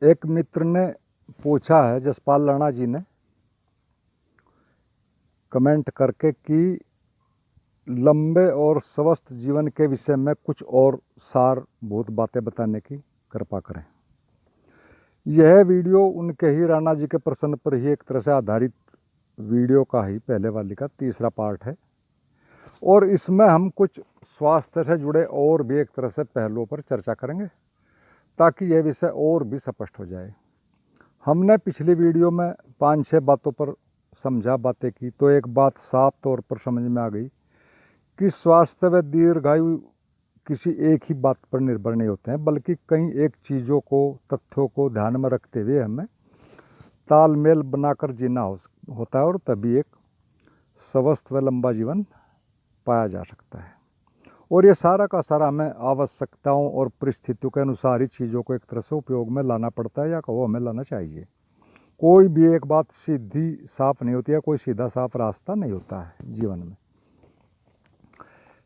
एक मित्र ने पूछा है, जसपाल राणा जी ने कमेंट करके कि लंबे और स्वस्थ जीवन के विषय में कुछ और सारभूत बातें बताने की कृपा करें। यह वीडियो उनके ही राणा जी के प्रश्न पर ही एक तरह से आधारित वीडियो का ही पहले वाली का तीसरा पार्ट है और इसमें हम कुछ स्वास्थ्य से जुड़े और भी एक तरह से पहलुओं पर चर्चा करेंगे ताकि यह विषय और भी स्पष्ट हो जाए। हमने पिछली वीडियो में 5-6 बातों पर समझा बातें की तो एक बात साफ तौर पर समझ में आ गई कि स्वास्थ्य व दीर्घायु किसी एक ही बात पर निर्भर नहीं होते हैं, बल्कि कई एक चीज़ों को, तथ्यों को ध्यान में रखते हुए हमें तालमेल बनाकर जीना होता है और तभी एक स्वस्थ व लंबा जीवन पाया जा सकता है। और ये सारा का सारा हमें आवश्यकताओं और परिस्थितियों के अनुसार ही चीज़ों को एक तरह से उपयोग में लाना पड़ता है या कहो हमें लाना चाहिए। कोई भी एक बात सीधी साफ नहीं होती है, कोई सीधा साफ रास्ता नहीं होता है जीवन में।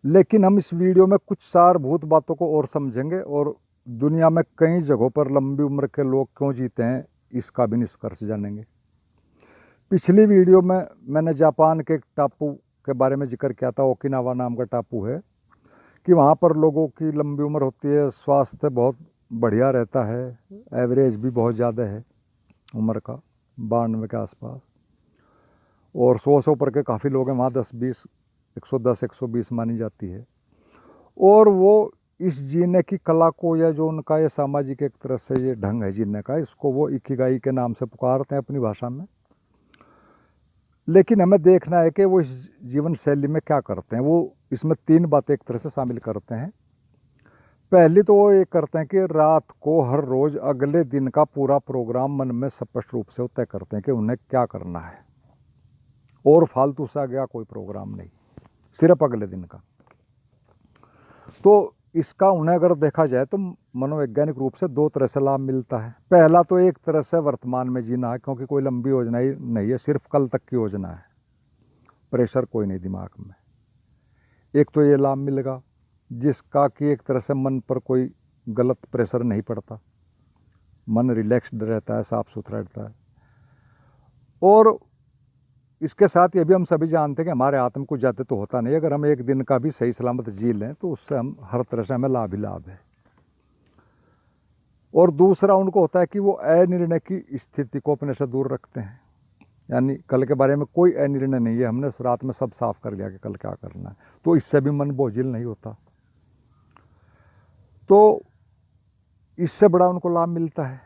लेकिन हम इस वीडियो में कुछ सारभूत बातों को और समझेंगे और दुनिया में कई जगहों पर लंबी उम्र के लोग क्यों जीते हैं इसका भी निष्कर्ष जानेंगे। पिछली वीडियो में मैंने जापान के एक टापू के बारे में जिक्र किया था, ओकिनावा नाम का टापू है, कि वहाँ पर लोगों की लंबी उम्र होती है, स्वास्थ्य बहुत बढ़िया रहता है, एवरेज भी बहुत ज़्यादा है उम्र का 92 के आसपास, और 100 पर के काफ़ी लोग हैं वहाँ, 10-20 110 120 मानी जाती है। और वो इस जीने की कला को या जो उनका ये सामाजिक एक तरह से ये ढंग है जीने का, इसको वो इकिगाई के नाम से पुकारते हैं अपनी भाषा में। लेकिन हमें देखना है कि वो इस जीवन शैली में क्या करते हैं। वो इसमें 3 बातें एक तरह से शामिल करते हैं। पहली तो वो ये करते हैं कि रात को हर रोज़ अगले दिन का पूरा प्रोग्राम मन में स्पष्ट रूप से तय करते हैं कि उन्हें क्या करना है, और फालतू सा गया कोई प्रोग्राम नहीं, सिर्फ अगले दिन का। तो इसका उन्हें अगर देखा जाए तो मनोवैज्ञानिक रूप से 2 तरह से लाभ मिलता है। पहला तो एक तरह से वर्तमान में जीना है, क्योंकि कोई लंबी योजना ही नहीं है, सिर्फ कल तक की योजना है, प्रेशर कोई नहीं दिमाग में। एक तो ये लाभ मिलेगा जिसका कि एक तरह से मन पर कोई गलत प्रेशर नहीं पड़ता, मन रिलैक्स्ड रहता है, साफ सुथरा रहता है। और इसके साथ ये भी हम सभी जानते हैं कि हमारे आत्म को जाते तो होता नहीं, अगर हम एक दिन का भी सही सलामत जी लें तो उससे हम हर तरह से हमें लाभ ही लाभ है। और दूसरा उनको होता है कि वो अनिर्णय की स्थिति को अपने से दूर रखते हैं, यानी कल के बारे में कोई अनिर्णय नहीं है, हमने रात में सब साफ कर लिया कि कल क्या करना है, तो इससे भी मन बोझिल नहीं होता। तो इससे बड़ा उनको लाभ मिलता है।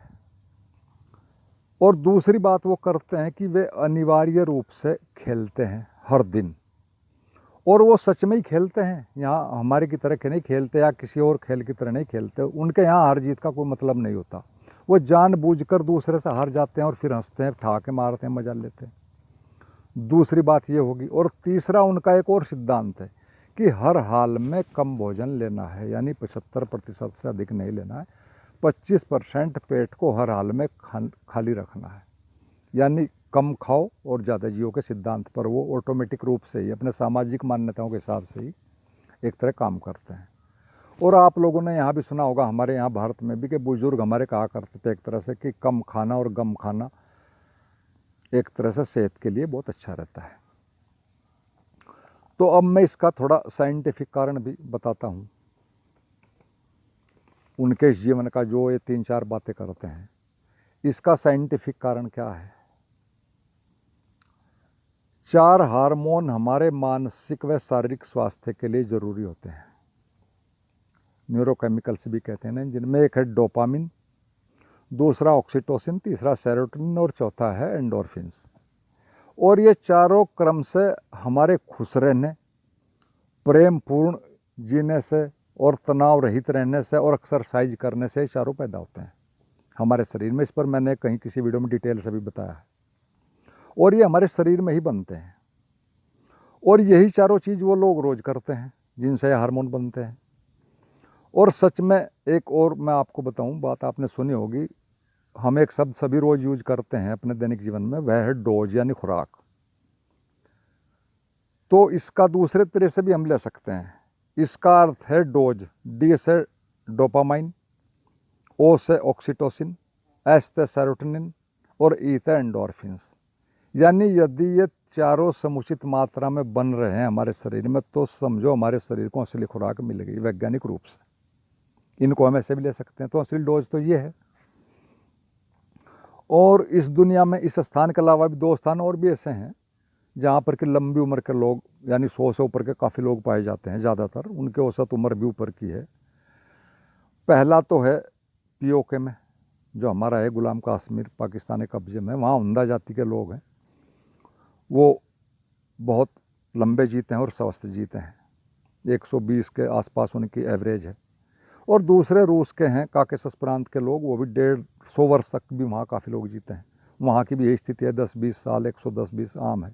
और दूसरी बात वो करते हैं कि वे अनिवार्य रूप से खेलते हैं हर दिन, और वो सच में ही खेलते हैं। यहाँ हमारे की तरह के नहीं खेलते या किसी और खेल की तरह नहीं खेलते, उनके यहाँ हार जीत का कोई मतलब नहीं होता। वो जानबूझकर दूसरे से हार जाते हैं और फिर हंसते हैं, ठहाके मारते हैं, मजा लेते हैं। दूसरी बात ये होगी। और तीसरा उनका एक और सिद्धांत है कि हर हाल में कम भोजन लेना है, यानी 75% से अधिक नहीं लेना है, 25% पेट को हर हाल में खाली रखना है, यानी कम खाओ और ज़्यादा जियो के सिद्धांत पर वो ऑटोमेटिक रूप से ही अपने सामाजिक मान्यताओं के हिसाब से ही एक तरह काम करते हैं। और आप लोगों ने यहाँ भी सुना होगा, हमारे यहाँ भारत में भी, कि बुजुर्ग हमारे कहा करते थे एक तरह से कि कम खाना और गम खाना एक तरह से सेहत के लिए बहुत अच्छा रहता है। तो अब मैं इसका थोड़ा साइंटिफिक कारण भी बताता हूँ उनके इस जीवन का, जो ये 3-4 बातें करते हैं, इसका साइंटिफिक कारण क्या है। 4 हार्मोन हमारे मानसिक व शारीरिक स्वास्थ्य के लिए जरूरी होते हैं, न्यूरोकेमिकल्स भी कहते हैं, जिनमें एक है डोपामिन, दूसरा ऑक्सीटोसिन, तीसरा सेरोटोनिन और चौथा है एंडोर्फिन्स। और ये चारों क्रम से हमारे खुश रहने, प्रेम पूर्ण जीने से और तनाव रहित रहने से और एक्सरसाइज करने से चारों पैदा होते हैं हमारे शरीर में। इस पर मैंने कहीं किसी वीडियो में डिटेल से भी बताया है। और ये हमारे शरीर में ही बनते हैं, और यही चारों चीज़ वो लोग रोज़ करते हैं जिनसे हार्मोन बनते हैं। और सच में एक और मैं आपको बताऊं, बात आपने सुनी होगी, हम एक शब्द सभी रोज़ यूज करते हैं अपने दैनिक जीवन में, वह है डोज, यानी खुराक। तो इसका दूसरे तरह से भी हम ले सकते हैं। इसका अर्थ है डोज, डी से डोपामाइन, ओ से ऑक्सीटोसिन एस थे सेरोटोनिन और ई थे एंडोर्फिन्स। यानी यदि ये चारों समुचित मात्रा में बन रहे हैं हमारे शरीर में तो समझो हमारे शरीर को असली खुराक मिल गई वैज्ञानिक रूप से। इनको हम ऐसे भी ले सकते हैं। तो असली डोज तो ये है। और इस दुनिया में इस स्थान के अलावा भी 2 स्थान और भी ऐसे हैं जहाँ पर कि लंबी उम्र के लोग, यानी 100 से ऊपर के काफ़ी लोग पाए जाते हैं। ज़्यादातर उनके औसत उम्र भी ऊपर की है। पहला तो है पीओके में, जो हमारा है गुलाम कश्मीर पाकिस्तान के कब्जे में। वहाँ उमदा जाति के लोग हैं, वो बहुत लंबे जीते हैं और स्वस्थ जीते हैं। 120 के आसपास उनकी एवरेज है। और दूसरे रूस के हैं काकेशस प्रांत के लोग, वो भी 150 वर्ष तक भी वहाँ काफ़ी लोग जीते हैं। वहाँ की भी यही स्थिति है, 10-20 साल, 110-20 आम है।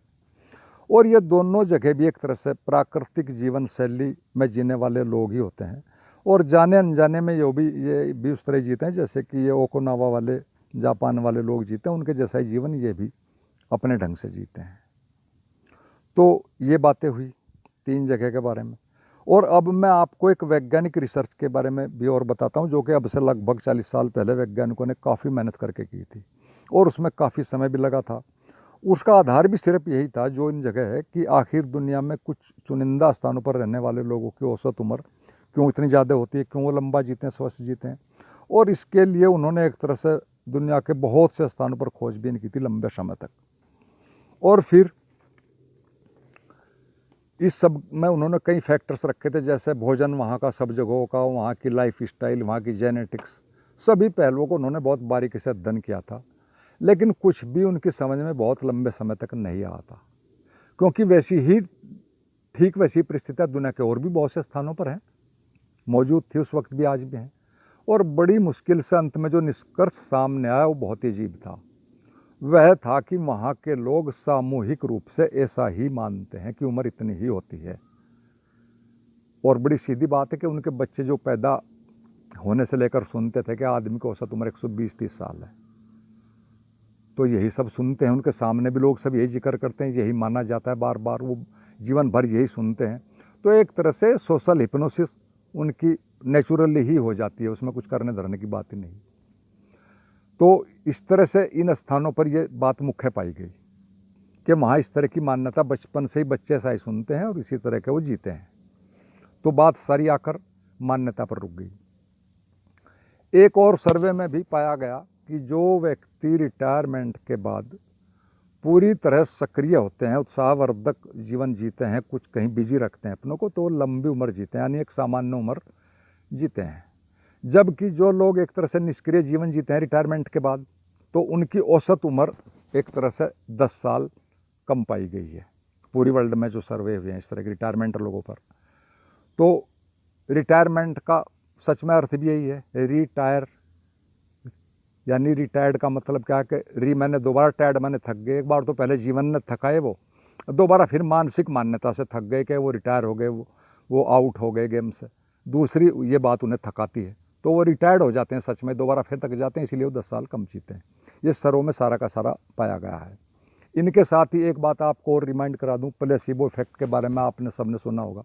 और ये दोनों जगह भी एक तरह से प्राकृतिक जीवन शैली में जीने वाले लोग ही होते हैं। और जाने अनजाने में ये भी उस तरह जीते हैं जैसे कि ये ओकोनावा वाले जापान वाले लोग जीते हैं, उनके जैसा ही जीवन ये भी अपने ढंग से जीते हैं। तो ये बातें हुई 3 जगह के बारे में। और अब मैं आपको एक वैज्ञानिक रिसर्च के बारे में भी और बताता हूँ, जो कि अब से लगभग 40 साल पहले वैज्ञानिकों ने काफ़ी मेहनत करके की थी और उसमें काफ़ी समय भी लगा था। उसका आधार भी सिर्फ यही था जो इन जगह है कि आखिर दुनिया में कुछ चुनिंदा स्थानों पर रहने वाले लोगों की औसत उम्र क्यों इतनी ज़्यादा होती है, क्यों वो लंबा जीते हैं, स्वस्थ जीते हैं। और इसके लिए उन्होंने एक तरह से दुनिया के बहुत से स्थानों पर खोजबीन की थी लंबे समय तक। और फिर इस सब में उन्होंने कई फैक्टर्स रखे थे, जैसे भोजन वहाँ का, सब जगहों का, वहाँ की लाइफ स्टाइल, वहाँ की जेनेटिक्स, सभी पहलुओं को उन्होंने बहुत बारीकी से अध्ययन किया था। लेकिन कुछ भी उनकी समझ में बहुत लंबे समय तक नहीं आता, क्योंकि वैसी परिस्थितियाँ दुनिया के और भी बहुत से स्थानों पर हैं, मौजूद थी उस वक्त भी, आज भी हैं। और बड़ी मुश्किल से अंत में जो निष्कर्ष सामने आया वो बहुत ही अजीब था। वह था कि वहाँ के लोग सामूहिक रूप से ऐसा ही मानते हैं कि उम्र इतनी ही होती है। और बड़ी सीधी बात है कि उनके बच्चे जो पैदा होने से लेकर सुनते थे कि आदमी की औसत उम्र 120-30 साल है, तो यही सब सुनते हैं। उनके सामने भी लोग सब यही जिक्र करते हैं, यही माना जाता है, बार बार वो जीवन भर यही सुनते हैं। तो एक तरह से सोशल हिप्नोसिस उनकी नेचुरली ही हो जाती है, उसमें कुछ करने धरने की बात ही नहीं। तो इस तरह से इन स्थानों पर यह बात मुख्य पाई गई कि वहाँ इस तरह की मान्यता, बचपन से ही बच्चे ऐसा ही सुनते हैं और इसी तरह के वो जीते हैं। तो बात सारी आकर मान्यता पर रुक गई। एक और सर्वे में भी पाया गया कि जो व्यक्ति रिटायरमेंट के बाद पूरी तरह सक्रिय होते हैं, उत्साहवर्धक जीवन जीते हैं, कुछ कहीं बिजी रखते हैं अपनों को, तो लंबी उम्र जीते हैं, यानी एक सामान्य उम्र जीते हैं। जबकि जो लोग एक तरह से निष्क्रिय जीवन जीते हैं रिटायरमेंट के बाद, तो उनकी औसत उम्र एक तरह से 10 साल कम पाई गई है पूरी वर्ल्ड में जो सर्वे हुए हैं इस तरह के रिटायरमेंट लोगों पर। तो रिटायरमेंट का सच में अर्थ भी यही है, रिटायर, यानी रिटायर्ड का मतलब क्या है कि री मैंने दोबारा टायर्ड मैंने थक गए। एक बार तो पहले जीवन ने थकाए, वो दोबारा फिर मानसिक मान्यता से थक गए कि वो रिटायर हो गए, वो आउट हो गए गेम से। दूसरी ये बात उन्हें थकाती है, तो वो रिटायर्ड हो जाते हैं, सच में दोबारा फिर थक जाते हैं, इसीलिए वो 10 साल कम जीते हैं। ये सर्वे में सारा का सारा पाया गया है। इनके साथ ही एक बात आपको और रिमाइंड करा दूं, प्लेसिबो इफेक्ट के बारे में आपने सबने सुना होगा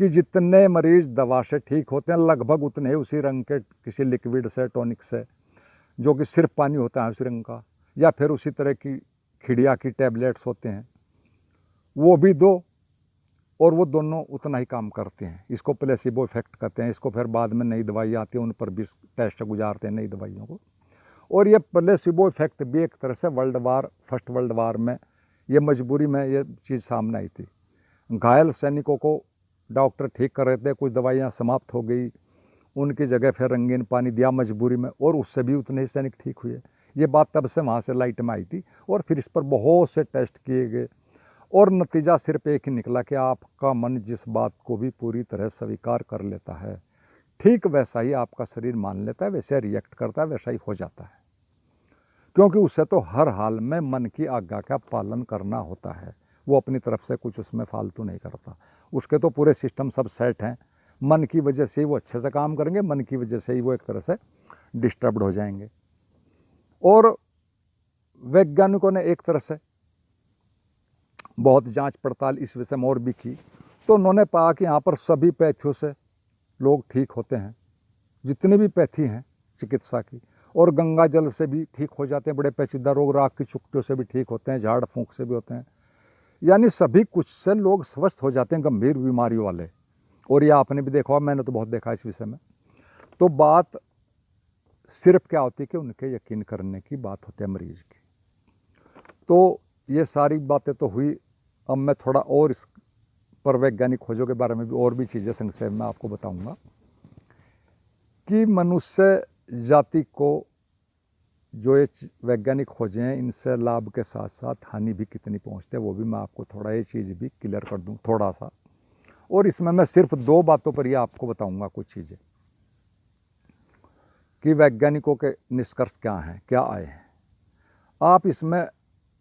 कि जितने मरीज दवा से ठीक होते हैं लगभग उतने ही उसी रंग के किसी लिक्विड से, टॉनिक से, जो कि सिर्फ पानी होता है उसी रंग का, या फिर उसी तरह की खिड़िया की टैबलेट्स होते हैं, वो भी दो, और वो दोनों उतना ही काम करते हैं। इसको प्लेसिबो इफेक्ट कहते हैं। इसको फिर बाद में नई दवाई आती है, उन पर भी टेस्ट गुजारते हैं नई दवाइयों को। और ये प्लेसिबो इफेक्ट भी एक तरह से फर्स्ट वर्ल्ड वार में ये मजबूरी में ये चीज़ सामने आई थी। घायल सैनिकों को डॉक्टर ठीक कर रहे थे, कुछ दवाइयाँ समाप्त हो गई, उनकी जगह फिर रंगीन पानी दिया मजबूरी में, और उससे भी उतने ही सैनिक ठीक हुए। ये बात तब से वहाँ से लाइट में आई थी, और फिर इस पर बहुत से टेस्ट किए गए, और नतीजा सिर्फ एक ही निकला कि आपका मन जिस बात को भी पूरी तरह स्वीकार कर लेता है, ठीक वैसा ही आपका शरीर मान लेता है, वैसे रिएक्ट करता है, वैसा ही हो जाता है। क्योंकि उससे तो हर हाल में मन की आज्ञा का पालन करना होता है, वो अपनी तरफ से कुछ उसमें फालतू नहीं करता। उसके तो पूरे सिस्टम सब सेट हैं, मन की वजह से ही वो अच्छे से काम करेंगे, मन की वजह से ही वो एक तरह से डिस्टर्ब्ड हो जाएंगे। और वैज्ञानिकों ने एक तरह से बहुत जांच पड़ताल इस विषय में और भी की, तो उन्होंने पाया कि यहाँ पर सभी पैथियों से लोग ठीक होते हैं, जितनी भी पैथी हैं चिकित्सा की, और गंगा जल से भी ठीक हो जाते हैं, बड़े पेचीदा रोग राख की चुक्तियों से भी ठीक होते हैं, झाड़ फूंक से भी होते हैं, यानी सभी कुछ से लोग स्वस्थ हो जाते हैं गंभीर बीमारियों वाले। और ये आपने भी देखा, मैंने तो बहुत देखा इस विषय में। तो बात सिर्फ क्या होती है कि उनके यकीन करने की बात होती है मरीज की। तो ये सारी बातें तो हुई। अब मैं थोड़ा और इस पर वैज्ञानिक खोजों के बारे में भी और भी चीज़ें संक्षेप में आपको बताऊंगा कि मनुष्य जाति को जो ये वैज्ञानिक खोजें हैं इनसे लाभ के साथ साथ हानि भी कितनी पहुंचते हैं, वो भी मैं आपको थोड़ा ये चीज़ भी क्लियर कर दूं थोड़ा सा। और इसमें मैं सिर्फ 2 बातों पर ही आपको बताऊंगा कुछ चीज़ें कि वैज्ञानिकों के निष्कर्ष क्या हैं, क्या आए हैं। आप इसमें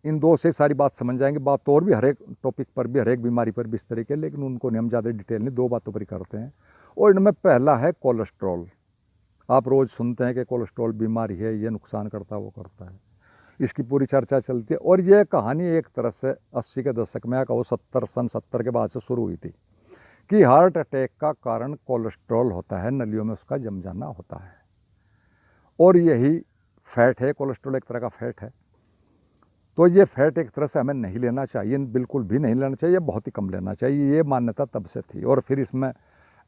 इन 2 से सारी बात समझ जाएंगे। बात और भी हर एक टॉपिक पर भी, हर एक बीमारी पर भी इस तरीके, लेकिन उनको नहीं हम ज़्यादा डिटेल नहीं, 2 बातों पर ही करते हैं। और इनमें पहला है कोलेस्ट्रॉल। आप रोज़ सुनते हैं कि कोलेस्ट्रॉल बीमारी है, ये नुकसान करता है, वो करता है, इसकी पूरी चर्चा चलती है। और ये कहानी एक तरह से 80 के दशक में, कहो 70 के बाद से शुरू हुई थी कि हार्ट अटैक का कारण कोलेस्ट्रॉल होता है, नलियों में उसका जम जाना होता है। और यही फैट है, कोलेस्ट्रॉल एक तरह का फैट है। तो ये फैट एक तरह से हमें नहीं लेना चाहिए, बिल्कुल भी नहीं लेना चाहिए, बहुत ही कम लेना चाहिए, ये मान्यता तब से थी। और फिर इसमें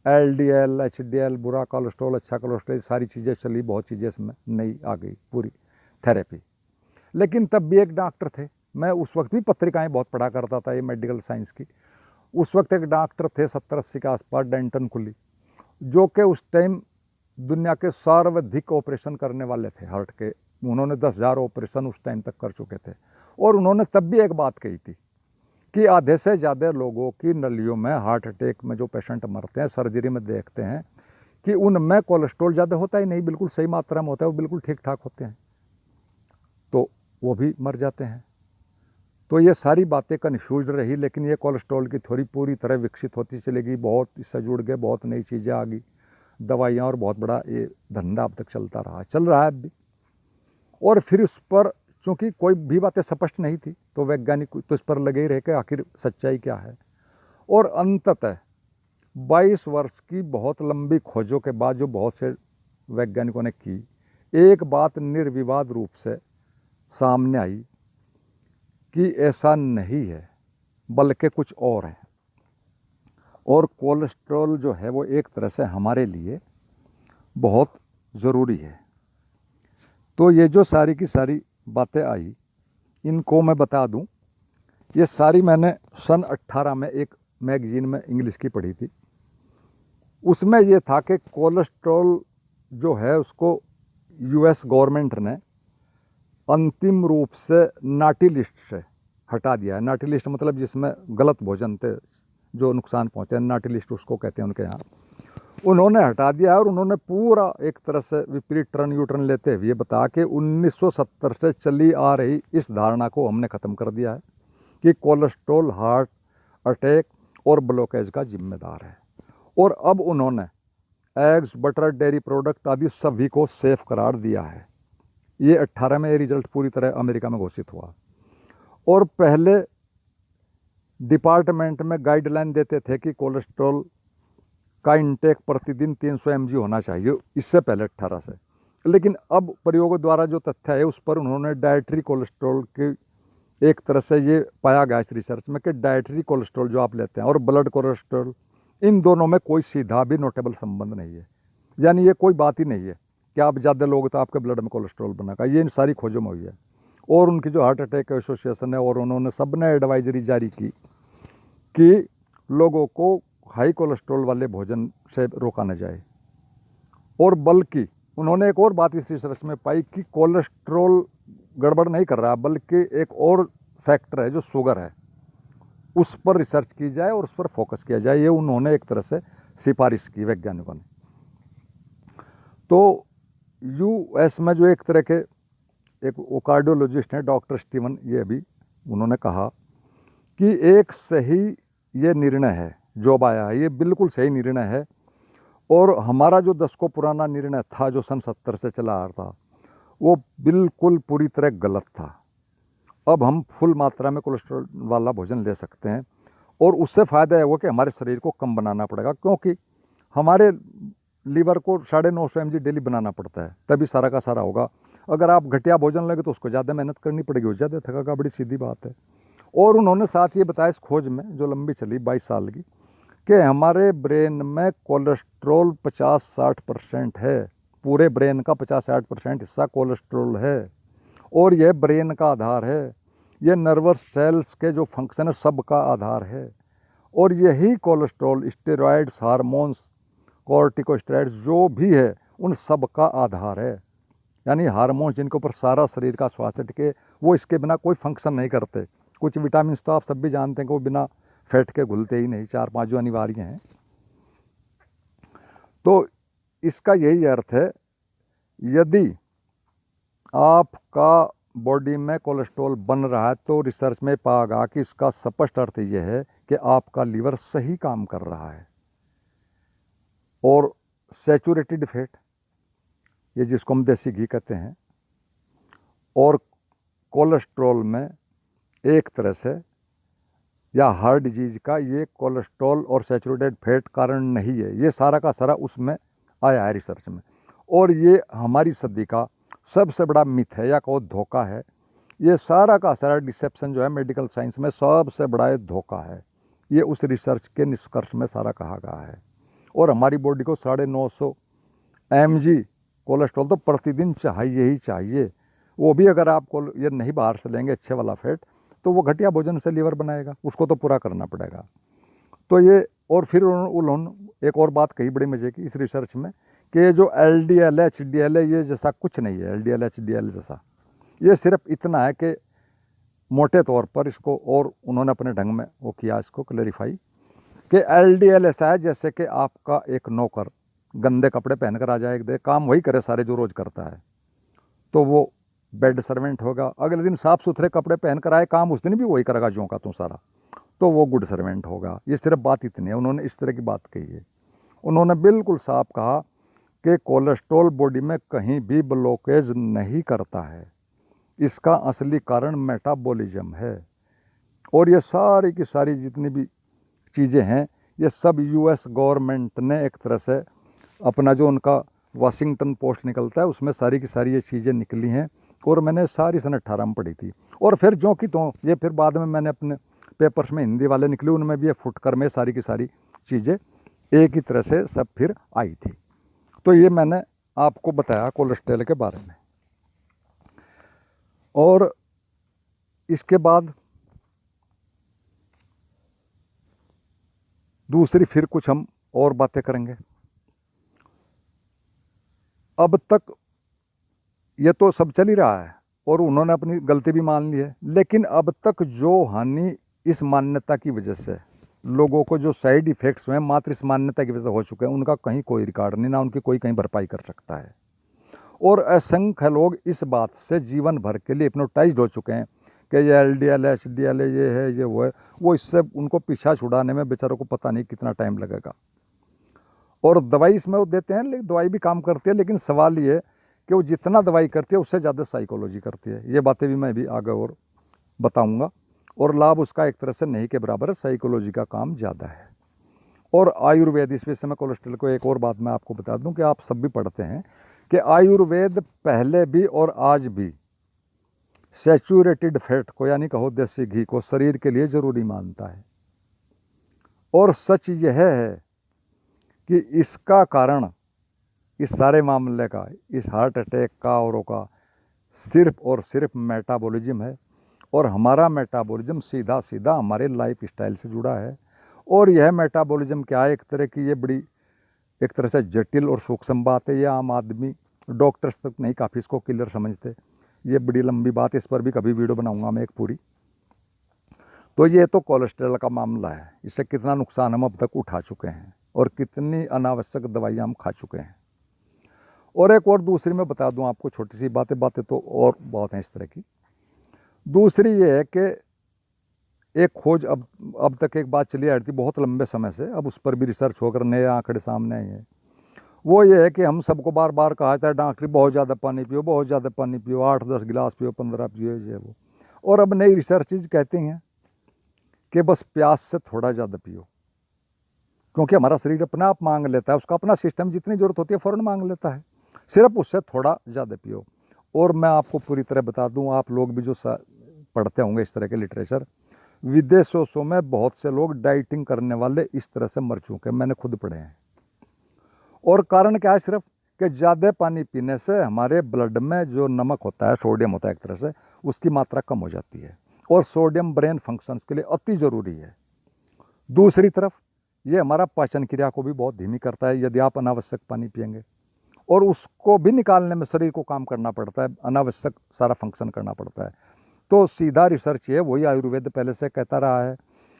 LDL, HDL, बुरा कोलेस्ट्रॉल, अच्छा कोलेस्ट्रॉल, सारी चीज़ें चली, बहुत चीज़ें इसमें नई आ गई, पूरी थेरेपी। लेकिन तब भी एक डॉक्टर थे, मैं उस वक्त भी पत्रिकाएं बहुत पढ़ा करता था ये मेडिकल साइंस की। उस वक्त एक डॉक्टर थे 70-80 के आसपास, डेंटन कुली, जो कि उस टाइम दुनिया के सर्वाधिक ऑपरेशन करने वाले थे हार्ट के। उन्होंने 10,000 ऑपरेशन उस टाइम तक कर चुके थे। और उन्होंने तब भी एक बात कही थी कि आधे से ज़्यादा लोगों की नलियों में, हार्ट अटैक में जो पेशेंट मरते हैं, सर्जरी में देखते हैं कि उनमें कोलेस्ट्रॉल ज़्यादा होता ही नहीं, बिल्कुल सही मात्रा में होता है, वो बिल्कुल ठीक ठाक होते हैं, तो वो भी मर जाते हैं। तो ये सारी बातें कन्फ्यूज रही, लेकिन ये कोलेस्ट्रॉल की थ्योरी पूरी तरह विकसित होती चलेगी, बहुत इससे जुड़ गए, बहुत नई चीज़ें आ गई, दवाइयाँ, और बहुत बड़ा ये धंधा अब तक चलता रहा, चल रहा है अब भी। और फिर उस पर चूँकि कोई भी बातें स्पष्ट नहीं थी, तो वैज्ञानिक तो इस पर लगे ही रहे कि आखिर सच्चाई क्या है। और अंततः 22 वर्ष की बहुत लंबी खोजों के बाद जो बहुत से वैज्ञानिकों ने की, एक बात निर्विवाद रूप से सामने आई कि ऐसा नहीं है, बल्कि कुछ और है। और कोलेस्ट्रॉल जो है वो एक तरह से हमारे लिए बहुत ज़रूरी है। तो ये जो सारी की सारी बातें आई, इनको मैं बता दूं, ये सारी मैंने सन 18 में एक मैगजीन में इंग्लिश की पढ़ी थी। उसमें ये था कि कोलेस्ट्रॉल जो है उसको US गवर्नमेंट ने अंतिम रूप से नाटी लिस्ट से हटा दिया है। नाटी लिस्ट मतलब जिसमें गलत भोजन थे जो नुकसान पहुँचे, नाटी लिस्ट उसको कहते हैं उनके यहाँ, उन्होंने हटा दिया। और उन्होंने पूरा एक तरह से विपरीत टर्न यू टर्न लेते हुए बता के 1970 से चली आ रही इस धारणा को हमने ख़त्म कर दिया है कि कोलेस्ट्रॉल हार्ट अटैक और ब्लॉकेज का जिम्मेदार है। और अब उन्होंने एग्स, बटर, डेयरी प्रोडक्ट आदि सभी को सेफ करार दिया है। ये 18 में ये रिजल्ट पूरी तरह अमेरिका में घोषित हुआ। और पहले डिपार्टमेंट में गाइडलाइन देते थे कि कोलेस्ट्रॉल का इंटेक प्रतिदिन 300 mg होना चाहिए, इससे पहले 18 से। लेकिन अब प्रयोगों द्वारा जो तथ्य है उस पर उन्होंने डाइटरी कोलेस्ट्रॉल की एक तरह से ये पाया गया इस रिसर्च में कि डाइटरी कोलेस्ट्रॉल जो आप लेते हैं और ब्लड कोलेस्ट्रॉल, इन दोनों में कोई सीधा भी नोटेबल संबंध नहीं है। यानी ये कोई बात ही नहीं है कि आप ज़्यादा लोग तो आपके ब्लड में कोलेस्ट्रॉल बनेगा, ये इन सारी खोजों में हुई है। और उनकी जो हार्ट अटैक एसोसिएशन है, और उन्होंने सब ने एडवाइजरी जारी की कि लोगों को हाई कोलेस्ट्रॉल वाले भोजन से रोका न जाए। और बल्कि उन्होंने एक और बात इस रिसर्च में पाई कि कोलेस्ट्रॉल गड़बड़ नहीं कर रहा, बल्कि एक और फैक्टर है जो शुगर है, उस पर रिसर्च की जाए और उस पर फोकस किया जाए। ये उन्होंने एक तरह से सिफारिश की वैज्ञानिकों ने। तो US में जो एक तरह के एक कार्डियोलॉजिस्ट हैं डॉक्टर स्टीवन, ये भी उन्होंने कहा कि एक सही ये निर्णय है जो अब आया है, ये बिल्कुल सही निर्णय है। और हमारा जो दशकों पुराना निर्णय था जो सन 70 से चला आ रहा था, वो बिल्कुल पूरी तरह गलत था। अब हम फुल मात्रा में कोलेस्ट्रॉल वाला भोजन ले सकते हैं, और उससे फ़ायदा है वो कि हमारे शरीर को कम बनाना पड़ेगा, क्योंकि हमारे लीवर को 950 mg डेली बनाना पड़ता है, तभी सारा का सारा होगा। अगर आप घटिया भोजन लगे तो उसको ज़्यादा मेहनत करनी पड़ेगी, वो ज़्यादा थकेगा, बड़ी सीधी बात है। और उन्होंने साथ ये बताया इस खोज में, जो लंबी चली 22 साल की, कि हमारे ब्रेन में कोलेस्ट्रॉल 50-60% है। पूरे ब्रेन का 50-60% हिस्सा कोलेस्ट्रॉल है, और यह ब्रेन का आधार है। ये नर्वस सेल्स के जो फंक्शन है सब का आधार है। और यही कोलेस्ट्रॉल, स्टेरॉइड्स, हार्मोन्स, कॉर्टिकोस्टेरॉइड्स जो भी है, उन सब का आधार है। यानी हार्मोन्स जिनके ऊपर सारा शरीर का स्वास्थ्य टिके, वो इसके बिना कोई फंक्शन नहीं करते। कुछ विटामिन तो आप सब भी जानते हैं कि वो बिना फैट के घुलते ही नहीं, 4-5 जो अनिवार्य हैं। तो इसका यही अर्थ है, यदि आपका बॉडी में कोलेस्ट्रॉल बन रहा है तो रिसर्च में पाया गया कि इसका स्पष्ट अर्थ यह है कि आपका लीवर सही काम कर रहा है। और सैचुरेटेड फैट, ये जिसको हम देसी घी कहते हैं, और कोलेस्ट्रॉल में एक तरह से, या हार्ट डिजीज का, ये कोलेस्ट्रॉल और सैचुरेटेड फैट कारण नहीं है। ये सारा का सारा उसमें आया है रिसर्च में। और ये हमारी सदी का सबसे बड़ा मिथ है, या कहो धोखा है। ये सारा का सारा डिसेप्शन जो है मेडिकल साइंस में सबसे बड़ा ये धोखा है। ये उस रिसर्च के निष्कर्ष में सारा कहा गया है। और हमारी बॉडी को 950 mg कोलेस्ट्रॉल तो प्रतिदिन चाहिए ही चाहिए। वो भी अगर आपको ये नहीं बाहर से लेंगे अच्छे वाला फैट, तो वो घटिया भोजन से लीवर बनाएगा, उसको तो पूरा करना पड़ेगा। तो ये, और फिर उन्होंने एक और बात कही बड़ी मजे की इस रिसर्च में, कि जो LDL है, HDL है, ये जैसा कुछ नहीं है। LDL HDL जैसा, ये सिर्फ इतना है कि मोटे तौर पर इसको, और उन्होंने अपने ढंग में वो किया इसको क्लैरिफाई, कि LDL ऐसा है जैसे कि आपका एक नौकर गंदे कपड़े पहनकर आ जाए, दे काम वही करे सारे जो रोज़ करता है, तो वो बेड सर्वेंट होगा। अगले दिन साफ़ सुथरे कपड़े पहनकर आए, काम उस दिन भी वही करेगा जो का तू सारा, तो वो गुड सर्वेंट होगा। ये सिर्फ बात इतनी है, उन्होंने इस तरह की बात कही है। उन्होंने बिल्कुल साफ कहा कि कोलेस्ट्रॉल बॉडी में कहीं भी ब्लॉकेज नहीं करता है, इसका असली कारण मेटाबॉलिज्म है। और ये सारी की सारी जितनी भी चीज़ें हैं, ये सब US गवर्नमेंट ने एक तरह से अपना जो उनका वाशिंगटन पोस्ट निकलता है उसमें सारी की सारी ये चीज़ें निकली हैं। और मैंने सारी सन 18 में पढ़ी थी। और फिर जो कि तो ये फिर बाद में मैंने अपने पेपर्स में हिंदी वाले निकले, उनमें भी ये फुटकर में सारी की सारी चीज़ें एक ही तरह से सब फिर आई थी। तो ये मैंने आपको बताया कोलेस्ट्रॉल के बारे में। और इसके बाद दूसरी फिर कुछ हम और बातें करेंगे। अब तक ये तो सब चल ही रहा है और उन्होंने अपनी गलती भी मान ली है, लेकिन अब तक जो हानि इस मान्यता की वजह से लोगों को, जो साइड इफ़ेक्ट्स हुए मात्र इस मान्यता की वजह से हो चुके हैं, उनका कहीं कोई रिकॉर्ड नहीं, ना उनकी कोई कहीं भरपाई कर सकता है। और असंख्य लोग इस बात से जीवन भर के लिए हिप्नोटाइज्ड हो चुके हैं कि ये LDL है, HDL है, ये है, ये वो है, वो इससे उनको पीछा छुड़ाने में बेचारों को पता नहीं कितना टाइम लगेगा। और दवाई इसमें वो देते हैं, लेकिन दवाई भी काम करती है, लेकिन सवाल ये कि वो जितना दवाई करती है उससे ज़्यादा साइकोलॉजी करती है। ये बातें भी मैं भी आगे और बताऊंगा। और लाभ उसका एक तरह से नहीं के बराबर है, साइकोलॉजी का काम ज़्यादा है। और आयुर्वेद, इस विषय में कोलेस्ट्रॉल को एक और बात मैं आपको बता दूं कि आप सब भी पढ़ते हैं कि आयुर्वेद पहले भी और आज भी सैचुरेटेड फैट को, यानी कहो देसी घी को, शरीर के लिए ज़रूरी मानता है। और सच यह है कि इसका कारण इस सारे मामले का, इस हार्ट अटैक का औरों का, सिर्फ और सिर्फ मेटाबॉलिज्म है। और हमारा मेटाबॉलिज्म सीधा सीधा हमारे लाइफ स्टाइल से जुड़ा है। और यह मेटाबॉलिज्म क्या है, एक तरह की ये बड़ी एक तरह से जटिल और सूक्ष्म बात है। ये आम आदमी, डॉक्टर्स तक नहीं काफ़ी इसको क्लियर समझते। ये बड़ी लंबी बात, इस पर भी कभी वीडियो बनाऊंगा मैं एक पूरी। तो ये तो कोलेस्ट्रॉल का मामला है, इससे कितना नुकसान हम अब तक उठा चुके हैं और कितनी अनावश्यक दवाइयाँ हम खा चुके हैं। और एक और दूसरी मैं बता दूं आपको, छोटी सी बातें तो और बहुत हैं इस तरह की। दूसरी ये है कि एक खोज अब तक एक बात चली आ रही थी बहुत लंबे समय से, अब उस पर भी रिसर्च होकर नए आंकड़े सामने आए हैं। वो ये है कि हम सबको बार बार कहा जाता है डॉक्टरी बहुत ज़्यादा पानी पियो, बहुत ज़्यादा पानी पियो, 8-10 गिलास पियो, 15 पियो, ये वो। और अब नई रिसर्चेज कहती हैं कि बस प्यास से थोड़ा ज़्यादा पियो। क्योंकि हमारा शरीर अपने आप मांग लेता है, उसका अपना सिस्टम जितनी ज़रूरत होती है फ़ौरन मांग लेता है, सिर्फ उससे थोड़ा ज़्यादा पियो। और मैं आपको पूरी तरह बता दूं, आप लोग भी जो पढ़ते होंगे इस तरह के लिटरेचर, विदेशों में बहुत से लोग डाइटिंग करने वाले इस तरह से मर चुके हैं, मैंने खुद पढ़े हैं। और कारण क्या है? सिर्फ कि ज़्यादा पानी पीने से हमारे ब्लड में जो नमक होता है, सोडियम होता है एक तरह से, उसकी मात्रा कम हो जाती है, और सोडियम ब्रेन फंक्शंस के लिए अति ज़रूरी है। दूसरी तरफ ये हमारा पाचन क्रिया को भी बहुत धीमी करता है यदि आप अनावश्यक पानी पिएंगे, और उसको भी निकालने में शरीर को काम करना पड़ता है, अनावश्यक सारा फंक्शन करना पड़ता है। तो सीधा रिसर्च है, वही आयुर्वेद पहले से कहता रहा है,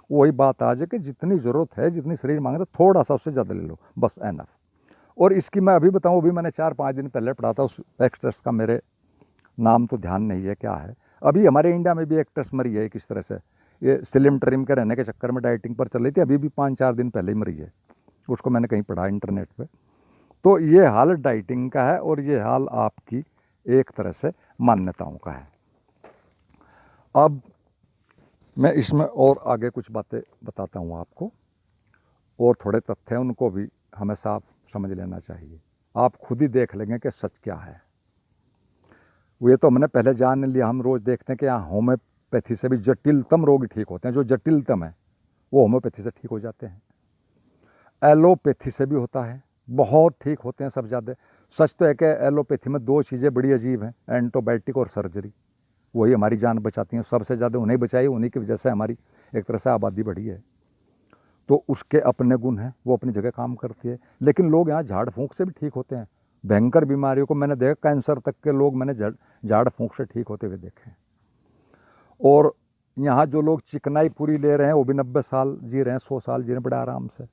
वही बात आज है कि जितनी ज़रूरत है, जितनी शरीर मांगता है, थोड़ा सा उससे ज़्यादा ले लो, बस एनफ। और इसकी मैं अभी बताऊँ, अभी मैंने 4-5 दिन पहले पढ़ा था, उस एक्ट्रेस का मेरे नाम तो ध्यान नहीं है क्या है। अभी हमारे इंडिया में भी एक्ट्रेस मरी है किस तरह से, ये स्लिम ट्रिम के रहने के चक्कर में डाइटिंग पर चल रही थी, अभी भी 5-4 दिन पहले ही मरी है, उसको मैंने कहीं पढ़ा इंटरनेट पे। तो ये हाल डाइटिंग का है, और ये हाल आपकी एक तरह से मान्यताओं का है। अब मैं इसमें और आगे कुछ बातें बताता हूँ आपको, और थोड़े तथ्य उनको भी हमें साफ समझ लेना चाहिए, आप खुद ही देख लेंगे कि सच क्या है। ये तो हमने पहले जान लिया, हम रोज़ देखते हैं कि यहाँ होम्योपैथी से भी जटिलतम रोग ठीक होते हैं, जो जटिलतम है वो होम्योपैथी से ठीक हो जाते हैं। एलोपैथी से भी होता है, बहुत ठीक होते हैं सब ज़्यादा। सच तो है कि एलोपैथी में 2 चीज़ें बड़ी अजीब हैं, एंटीबायोटिक और सर्जरी, वही हमारी जान बचाती हैं, सबसे ज़्यादा उन्हें बचाई, उन्हीं की वजह से हमारी एक तरह से आबादी बढ़ी है। तो उसके अपने गुण हैं, वो अपनी जगह काम करती है। लेकिन लोग यहाँ झाड़ फूंक से भी ठीक होते हैं, भयंकर बीमारियों को मैंने देखा, कैंसर तक के लोग मैंने झाड़ फूंक से ठीक होते हुए देखे। और यहाँ जो लोग चिकनाई पूरी ले रहे हैं वो भी 90 साल जी रहे हैं, 100 साल जी रहे हैं बड़े आराम से।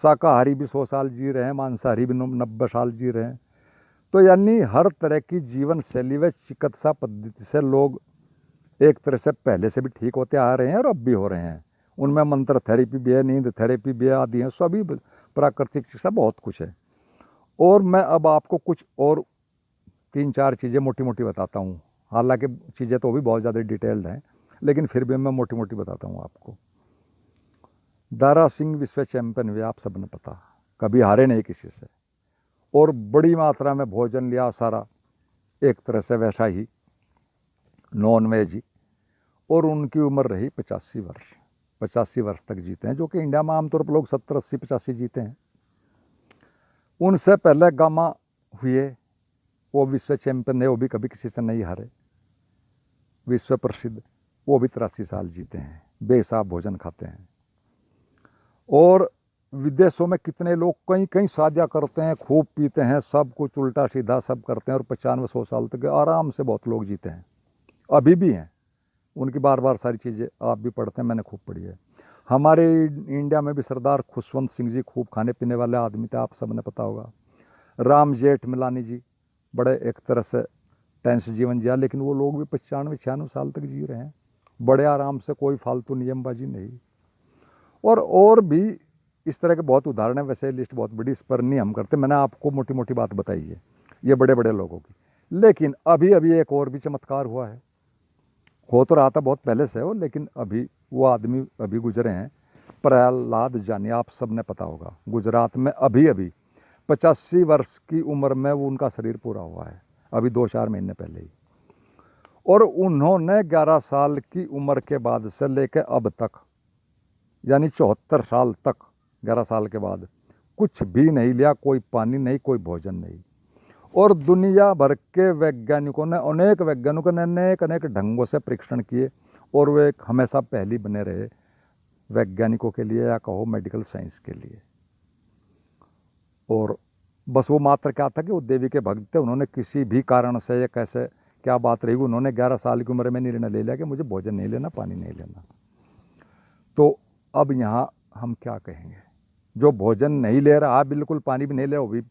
शाकाहारी भी 100 साल जी रहे हैं, मांसाहारी भी 90 साल जी रहे हैं। तो यानी हर तरह की जीवन शैली व चिकित्सा पद्धति से लोग एक तरह से पहले से भी ठीक होते आ रहे हैं, और अब भी हो रहे हैं। उनमें मंत्र थेरेपी भी है, नींद थेरेपी भी है, आदि हैं, सभी प्राकृतिक चिकित्सा बहुत कुछ है। और मैं अब आपको कुछ और 3-4 चीज़ें मोटी मोटी बताता हूँ, हालांकि चीज़ें तो भी बहुत ज़्यादा डिटेल्ड हैं, लेकिन फिर भी मैं मोटी मोटी बताता हूँ आपको। दारा सिंह विश्व चैंपियन हुए, आप सबने पता, कभी हारे नहीं किसी से, और बड़ी मात्रा में भोजन लिया सारा, एक तरह से वैसा ही नॉन वेज ही। और उनकी उम्र रही 85 वर्ष, 85 वर्ष तक जीते हैं, जो कि इंडिया में आमतौर पर लोग 70, 80, 85 जीते हैं। उनसे पहले गामा हुए, वो विश्व चैंपियन है, वो भी कभी किसी से नहीं हारे, विश्व प्रसिद्ध, वो भी 83 साल जीते हैं, बेहिसाब भोजन खाते हैं। और विदेशों में कितने लोग कहीं कहीं शादियाँ करते हैं, खूब पीते हैं, सब कुछ उल्टा सीधा सब करते हैं, और 95-100 साल तक आराम से बहुत लोग जीते हैं, अभी भी हैं। उनकी बार बार सारी चीज़ें आप भी पढ़ते हैं, मैंने खूब पढ़ी है। हमारे इंडिया में भी सरदार खुशवंत सिंह जी खूब खाने पीने वाले आदमी थे, आप सबने पता होगा। राम जेठमलानी जी बड़े एक तरह से टेंस जीवन जिया, लेकिन वो लोग भी 95-96 साल तक जी रहे हैं, बड़े आराम से, कोई फालतू नियमबाजी नहीं। और भी इस तरह के बहुत उदाहरण है, वैसे लिस्ट बहुत बड़ी, इस पर नहीं हम करते, मैंने आपको मोटी मोटी बात बताई है ये बड़े बड़े लोगों की। लेकिन अभी अभी एक और भी चमत्कार हुआ है, हो तो रहा था बहुत पहले से हो, लेकिन अभी वो आदमी अभी गुजरे हैं, प्रहलाद जानी, आप सब ने पता होगा, गुजरात में अभी अभी 85 वर्ष की उम्र में वो उनका शरीर पूरा हुआ है, अभी 2-4 महीने पहले ही। और उन्होंने 11 साल की उम्र के बाद से लेकर अब तक, यानी 74 साल तक, 11 साल के बाद कुछ भी नहीं लिया, कोई पानी नहीं, कोई भोजन नहीं। और दुनिया भर के वैज्ञानिकों ने, अनेक वैज्ञानिकों ने अनेक अनेक ढंगों से परीक्षण किए, और वे हमेशा पहली बने रहे वैज्ञानिकों के लिए, या कहो मेडिकल साइंस के लिए। और बस वो मात्र क्या था कि वो देवी के भक्त थे, उन्होंने किसी भी कारण से, या कैसे क्या बात रही, उन्होंने 11 साल की उम्र में निर्णय ले लिया कि मुझे भोजन नहीं लेना, पानी नहीं लेना। तो अब यहाँ हम क्या कहेंगे, जो भोजन नहीं ले रहा, बिल्कुल पानी भी नहीं ले रहा, वो भी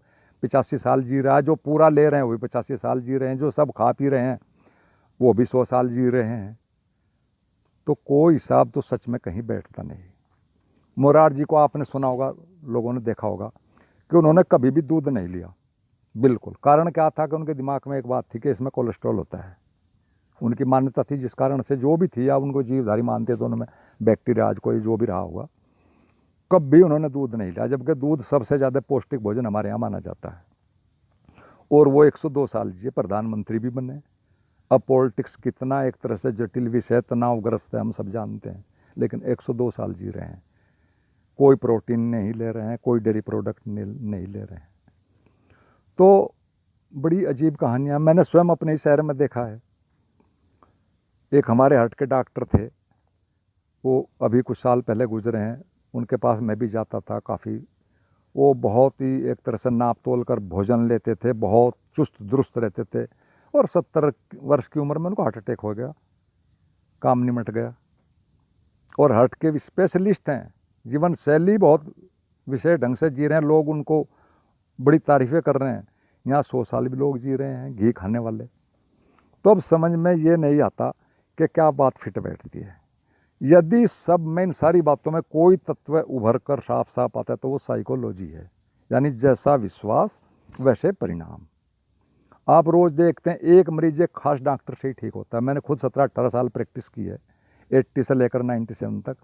85 साल जी रहा है, जो पूरा ले रहे हैं वो भी 85 साल जी रहे हैं, जो सब खा पी रहे हैं वो भी 100 साल जी रहे हैं। तो कोई हिसाब तो सच में कहीं बैठता नहीं। मोरारजी जी को आपने सुना होगा, लोगों ने देखा होगा कि उन्होंने कभी भी दूध नहीं लिया, बिल्कुल। कारण क्या था कि उनके दिमाग में एक बात थी कि इसमें कोलेस्ट्रॉल होता है, उनकी मान्यता थी, जिस कारण से जो भी थी, या उनको जीवधारी मानते थे, उनमें बैक्टीरिया आज कोई जो भी रहा होगा, कभी उन्होंने दूध नहीं लिया, जबकि दूध सबसे ज़्यादा पौष्टिक भोजन हमारे यहाँ माना जाता है। और वो 102 साल जिए, प्रधानमंत्री भी बने। अब पॉलिटिक्स कितना एक तरह से जटिल विषय, तनावग्रस्त है, हम सब जानते हैं, लेकिन 102 साल जी रहे हैं। कोई प्रोटीन नहीं ले रहे हैं, कोई डेयरी प्रोडक्ट नहीं ले रहे हैं। तो बड़ी अजीब कहानियाँ मैंने स्वयं अपने ही शहर में देखा है। एक हमारे हार्ट के डॉक्टर थे, वो अभी कुछ साल पहले गुजरे हैं, उनके पास मैं भी जाता था काफ़ी। वो बहुत ही एक तरह से नाप तोल कर भोजन लेते थे, बहुत चुस्त दुरुस्त रहते थे, और 70 वर्ष की उम्र में उनको हार्ट अटैक हो गया, काम निमट गया। और हार्ट के स्पेशलिस्ट हैं, जीवन शैली बहुत विशेष ढंग से जी रहे हैं, लोग उनको बड़ी तारीफ़ें कर रहे हैं। यहाँ 100 साल भी लोग जी रहे हैं, घी खाने वाले। तो अब समझ में ये नहीं आता कि क्या बात फिट बैठती है। यदि सब में इन सारी बातों में कोई तत्व उभर कर साफ साफ आता है तो वो साइकोलॉजी है, यानी जैसा विश्वास वैसे परिणाम। आप रोज़ देखते हैं एक मरीज एक खास डॉक्टर से ही ठीक होता है। मैंने खुद 17-18 साल प्रैक्टिस की है, 80 से लेकर 97 तक।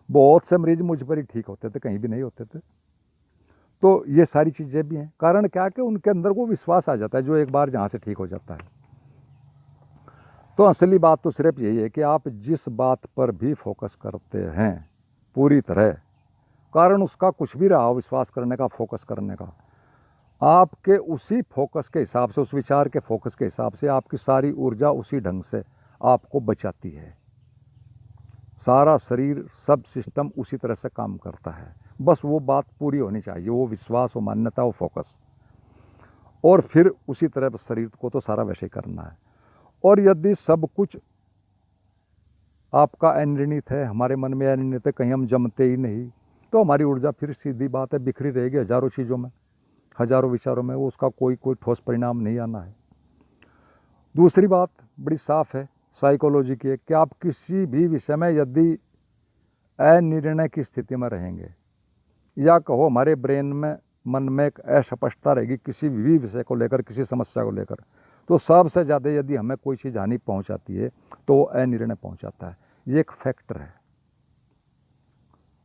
बहुत से मरीज मुझ पर ही ठीक होते थे, कहीं भी नहीं होते थे। तो ये सारी चीज़ें भी हैं। कारण क्या कि उनके अंदर वो विश्वास आ जाता है जो एक बार जहाँ से ठीक हो जाता है। तो असली बात तो सिर्फ यही है कि आप जिस बात पर भी फोकस करते हैं पूरी तरह, कारण उसका कुछ भी रहा हो, विश्वास करने का, फोकस करने का, आपके उसी फोकस के हिसाब से, उस विचार के फोकस के हिसाब से आपकी सारी ऊर्जा उसी ढंग से आपको बचाती है। सारा शरीर, सब सिस्टम उसी तरह से काम करता है। बस वो बात पूरी होनी चाहिए, वो विश्वास, वो मान्यता, वो फोकस, और फिर उसी तरह शरीर को तो सारा वैसे ही करना है। और यदि सब कुछ आपका अनिर्णित है, हमारे मन में अनिर्णित है, कहीं हम जमते ही नहीं, तो हमारी ऊर्जा फिर सीधी बात है बिखरी रहेगी हजारों चीज़ों में, हजारों विचारों में, वो उसका कोई ठोस परिणाम नहीं आना है। दूसरी बात बड़ी साफ है, साइकोलॉजी की है, कि आप किसी भी विषय में यदि अनिर्णय की स्थिति में रहेंगे, या कहो हमारे ब्रेन में, मन में एक अस्पष्टता रहेगी किसी भी विषय को लेकर, किसी समस्या को लेकर, तो सबसे ज़्यादा यदि हमें कोई चीज़ हानि पहुंचाती है तो वो अनिर्णय पहुंचाता है। ये एक फैक्टर है।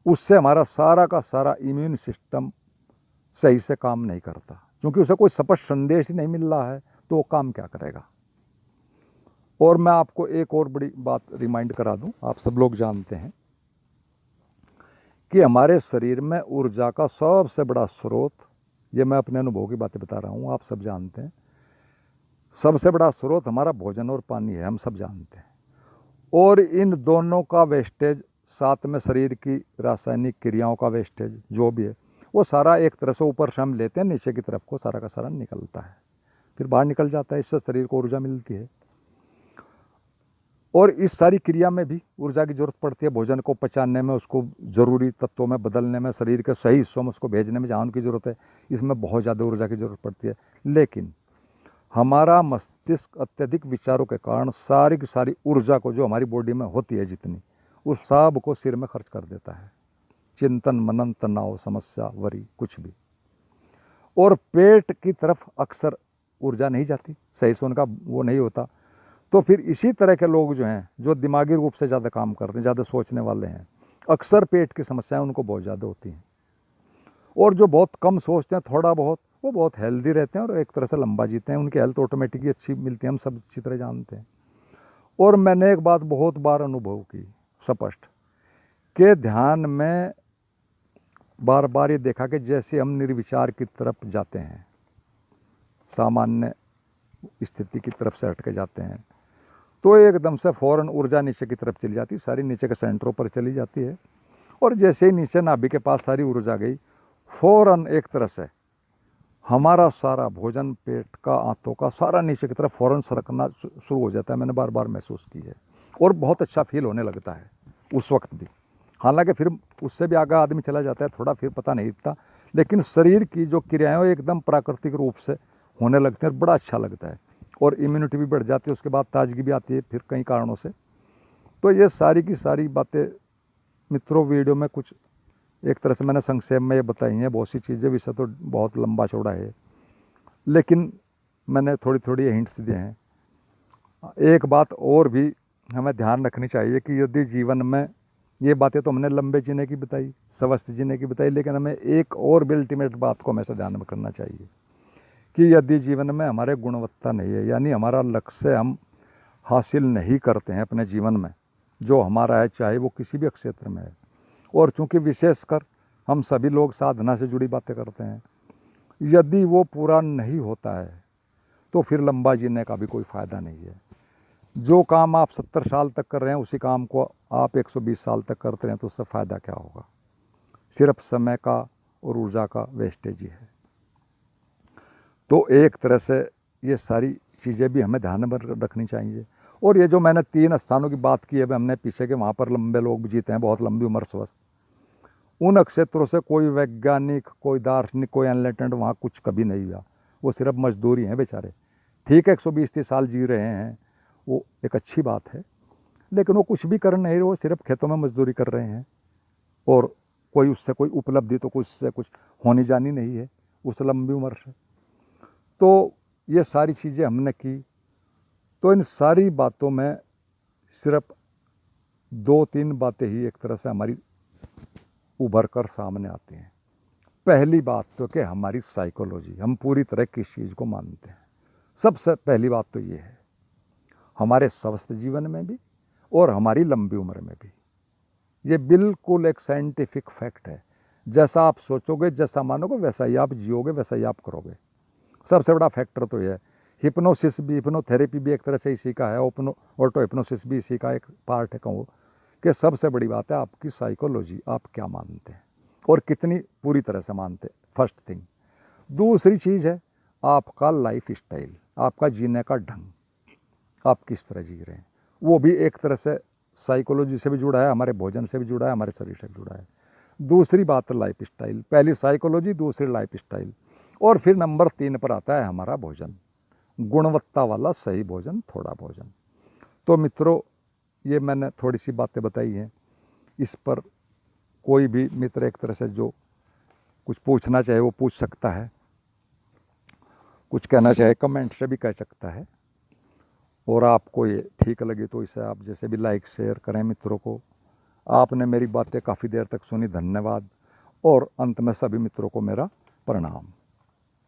उससे हमारा सारा का सारा इम्यून सिस्टम सही से काम नहीं करता, क्योंकि उसे कोई स्पष्ट संदेश ही नहीं मिल रहा है, तो वो काम क्या करेगा। और मैं आपको एक और बड़ी बात रिमाइंड करा दूं, आप सब लोग जानते हैं कि हमारे शरीर में ऊर्जा का सबसे बड़ा स्रोत, ये मैं अपने अनुभव की बातें बता रहा हूँ, आप सब जानते हैं, सबसे बड़ा स्रोत हमारा भोजन और पानी है, हम सब जानते हैं। और इन दोनों का वेस्टेज, साथ में शरीर की रासायनिक क्रियाओं का वेस्टेज जो भी है, वो सारा एक तरह से ऊपर से हम लेते हैं, नीचे की तरफ को सारा का सारा निकलता है, फिर बाहर निकल जाता है। इससे शरीर को ऊर्जा मिलती है। और इस सारी क्रिया में भी ऊर्जा की जरूरत पड़ती है, भोजन को पचाने में, उसको ज़रूरी तत्वों में बदलने में, शरीर के सही हिस्सों में उसको भेजने में जहाँ उनकी ज़रूरत है, इसमें बहुत ज़्यादा ऊर्जा की ज़रूरत पड़ती है। लेकिन हमारा मस्तिष्क अत्यधिक विचारों के कारण सारी की सारी ऊर्जा को जो हमारी बॉडी में होती है जितनी, उस सब को सिर में खर्च कर देता है। चिंतन, मनन, तनाव, समस्या, वरी, कुछ भी। और पेट की तरफ अक्सर ऊर्जा नहीं जाती, सही से उनका वो नहीं होता। तो फिर इसी तरह के लोग जो हैं, जो दिमागी रूप से ज़्यादा काम करते हैं, ज़्यादा सोचने वाले हैं, अक्सर पेट की समस्याएं उनको बहुत ज़्यादा होती हैं। और जो बहुत कम सोचते हैं, थोड़ा बहुत, वो बहुत हेल्दी रहते हैं और एक तरह से लंबा जीते हैं, उनकी हेल्थ ऑटोमेटिकली अच्छी मिलती है, हम सब अच्छी तरह जानते हैं। और मैंने एक बात बहुत बार अनुभव की स्पष्ट, कि ध्यान में बार बार ये देखा कि जैसे हम निर्विचार की तरफ जाते हैं, सामान्य स्थिति की तरफ से हट के जाते हैं, तो एकदम से फ़ौरन ऊर्जा नीचे की तरफ चली जाती, सारी नीचे के सेंटरों पर चली जाती है। और जैसे ही नीचे नाभि के पास सारी ऊर्जा गई, फ़ौरन एक तरह से हमारा सारा भोजन, पेट का, आंतों का सारा नीचे की तरफ फ़ौरन सरकना शुरू हो जाता है। मैंने बार बार महसूस की है, और बहुत अच्छा फील होने लगता है उस वक्त भी। हालांकि फिर उससे भी आगे आदमी चला जाता है, थोड़ा फिर पता नहीं इतना, लेकिन शरीर की जो क्रियाएं एकदम प्राकृतिक रूप से होने लगते हैं, बड़ा अच्छा लगता है, और इम्यूनिटी भी बढ़ जाती है, उसके बाद ताजगी भी आती है फिर कई कारणों से। तो ये सारी की सारी बातें मित्रों वीडियो में कुछ एक तरह से मैंने संक्षेप में ये बताई हैं। बहुत सी चीज़ें, विषय तो बहुत लंबा चौड़ा है, लेकिन मैंने थोड़ी थोड़ी हिंट्स दिए हैं। एक बात और भी हमें ध्यान रखनी चाहिए कि यदि जीवन में ये बातें तो हमने लंबे जीने की बताई, स्वस्थ जीने की बताई, लेकिन हमें एक और भी अल्टीमेट बात को हमेशा ध्यान में करना चाहिए कि यदि जीवन में हमारे गुणवत्ता नहीं है, यानी हमारा लक्ष्य हम हासिल नहीं करते हैं अपने जीवन में, जो हमारा है, चाहे वो किसी भी क्षेत्र में है, और चूँकि विशेषकर हम सभी लोग साधना से जुड़ी बातें करते हैं, यदि वो पूरा नहीं होता है तो फिर लंबा जीने का भी कोई फ़ायदा नहीं है। जो काम आप 70 साल तक कर रहे हैं उसी काम को आप 120 साल तक करते हैं तो उससे फ़ायदा क्या होगा? सिर्फ समय का और ऊर्जा का वेस्टेज ही है। तो एक तरह से ये सारी चीज़ें भी हमें ध्यान में रखनी चाहिए। और ये जो मैंने 3 स्थानों की बात की है, हमने पीछे के, वहाँ पर लंबे लोग भी जीते हैं, बहुत लंबी उम्र स्वस्थ। उन क्षेत्रों से कोई वैज्ञानिक, कोई दार्शनिक, कोई एनलाइटेंड वहाँ कुछ कभी नहीं हुआ। वो सिर्फ मजदूरी हैं बेचारे। ठीक है, 120-30 साल जी रहे हैं, वो एक अच्छी बात है, लेकिन वो कुछ भी कर नहीं रहे, वो सिर्फ खेतों में मजदूरी कर रहे हैं, और कोई उससे कोई उपलब्धि तो कुछ से कुछ होनी जानी नहीं है उस लंबी उम्र से। तो ये सारी चीज़ें हमने की, तो इन सारी बातों में सिर्फ 2-3 बातें ही एक तरह से हमारी उभर कर सामने आती हैं। पहली बात तो कि हमारी साइकोलॉजी, हम पूरी तरह किस चीज़ को मानते हैं। सबसे पहली बात तो ये है, हमारे स्वस्थ जीवन में भी और हमारी लंबी उम्र में भी। ये बिल्कुल एक साइंटिफिक फैक्ट है। जैसा आप सोचोगे, जैसा मानोगे, वैसा ही आप जियोगे, वैसा ही आप करोगे। सबसे बड़ा फैक्टर तो ये है। हिप्नोसिस भी, हिप्नोथेरेपी भी एक तरह से इसी का है, ऑटो हिप्नोसिस भी इसी का एक पार्ट है। कहूँ कि सबसे बड़ी बात है आपकी साइकोलॉजी, आप क्या मानते हैं और कितनी पूरी तरह से मानते हैं, फर्स्ट थिंग। दूसरी चीज़ है आपका लाइफ स्टाइल, आपका जीने का ढंग, आप किस तरह जी रहे हैं, वो भी एक तरह से साइकोलॉजी से भी जुड़ा है, हमारे भोजन से भी जुड़ा है, हमारे शरीर से भी जुड़ा है। दूसरी बात है लाइफ स्टाइल, पहली साइकोलॉजी, दूसरी लाइफ स्टाइल, और फिर नंबर 3 पर आता है हमारा भोजन, गुणवत्ता वाला सही भोजन, थोड़ा भोजन। तो मित्रों, ये मैंने थोड़ी सी बातें बताई हैं, इस पर कोई भी मित्र एक तरह से जो कुछ पूछना चाहे वो पूछ सकता है, कुछ कहना चाहे कमेंट से भी कह सकता है, और आपको ये ठीक लगे तो इसे आप जैसे भी लाइक शेयर करें मित्रों को। आपने मेरी बातें काफ़ी देर तक सुनी, धन्यवाद। और अंत में सभी मित्रों को मेरा प्रणाम।